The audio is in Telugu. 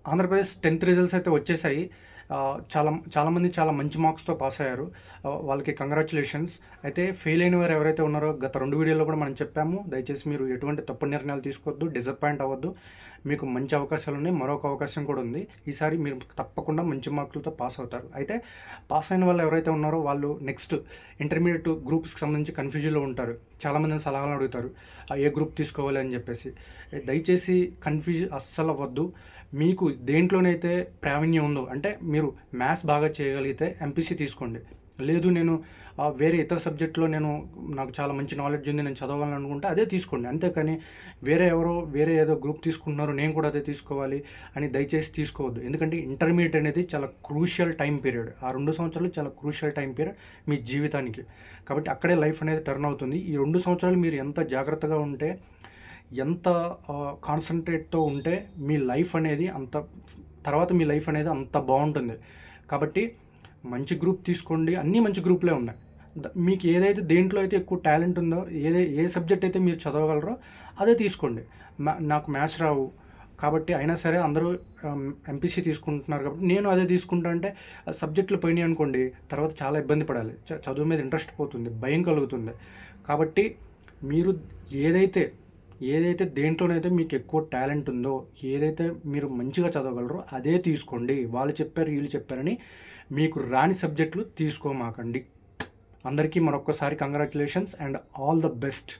ఆంధ్రప్రదేశ్ 10th రిజల్ట్స్ అయితే వచ్చేసాయి. చాలామంది చాలా మంచి మార్క్స్‌తో పాస్ అయ్యారు. వాళ్ళకి కంగ్రాచ్యులేషన్స్. అయితే ఫెయిల్ అయిన వారు ఎవరైతే ఉన్నారో గత 2 వీడియోల్లో కూడా మనం చెప్పాము. దయచేసి మీరు ఎటువంటి తప్పుడు నిర్ణయాలు తీసుకోవద్దు, డిసప్పాయింట్ అవ్వద్దు. మీకు మంచి అవకాశాలున్నాయి. మరొక అవకాశం కూడా ఉంది. ఈసారి మీరు తప్పకుండా మంచి మార్కులతో పాస్ అవుతారు. అయితే పాస్ అయిన వాళ్ళు ఎవరైతే ఉన్నారో వాళ్ళు నెక్స్ట్ ఇంటర్మీడియేట్ గ్రూప్స్‌కి సంబంధించి కన్‌ఫ్యూజన్‌లో ఉంటారు. చాలామందిని సలహాలు అడుగుతారు. ఏ గ్రూప్ తీసుకోవాలి అని చెప్పేసి. దయచేసి కన్‌ఫ్యూజ్ అస్సలు అవ్వద్దు. మీకు దేంట్లోనైతే ప్రావీణ్యం ఉందో, అంటే మీరు మ్యాథ్స్ బాగా చేయగలిగితే ఎంపీసీ తీసుకోండి. లేదు నేను వేరే ఇతర సబ్జెక్ట్‌లో నాకు చాలా మంచి నాలెడ్జ్ ఉంది, నేను చదవాలని అనుకుంటే అదే తీసుకోండి. అంతేకాని వేరే ఏదో గ్రూప్ తీసుకుంటున్నారు, నేను కూడా అదే తీసుకోవాలి అని దయచేసి తీసుకోవద్దు. ఎందుకంటే ఇంటర్మీడియట్ అనేది చాలా క్రూషియల్ టైం పీరియడ్. ఆ 2 సంవత్సరాలు చాలా క్రూషియల్ టైం పీరియడ్ మీ జీవితానికి. కాబట్టి అక్కడే లైఫ్ అనేది టర్న్ అవుతుంది. ఈ 2 సంవత్సరాలు మీరు ఎంత జాగ్రత్తగా ఉంటే, ఎంత కాన్సంట్రేట్‌తో ఉంటే మీ లైఫ్ అనేది అంత బాగుంటుంది. కాబట్టి మంచి గ్రూప్ తీసుకోండి. అన్నీ మంచి గ్రూప్‌లే ఉన్నాయి. మీకు ఏదైతే దేంట్లో అయితే ఎక్కువ టాలెంట్ ఉందో, ఏ సబ్జెక్ట్ అయితే మీరు చదవగలరో అదే తీసుకోండి. నాకు మ్యాథ్స్ రావు కాబట్టి అయినా సరే అందరూ ఎంపీసీ తీసుకుంటున్నారు కాబట్టి నేను అదే తీసుకుంటా అంటే సబ్జెక్టులు పోయినాయి అనుకోండి, తర్వాత చాలా ఇబ్బంది పడాలి. చదువు మీద ఇంట్రెస్ట్ పోతుంది, భయం కలుగుతుంది. కాబట్టి మీరు ఏదైతే దేంట్లోనైతే మీకు ఎక్కువ టాలెంట్ ఉందో, ఏదైతే మీరు మంచిగా చదవగలరో అదే తీసుకోండి. వాళ్ళు చెప్పారు, వీళ్ళు చెప్పారని మీకు రాని సబ్జెక్టులు తీసుకోమాకండి. అందరికీ మరొక్కసారి congratulations and all the best.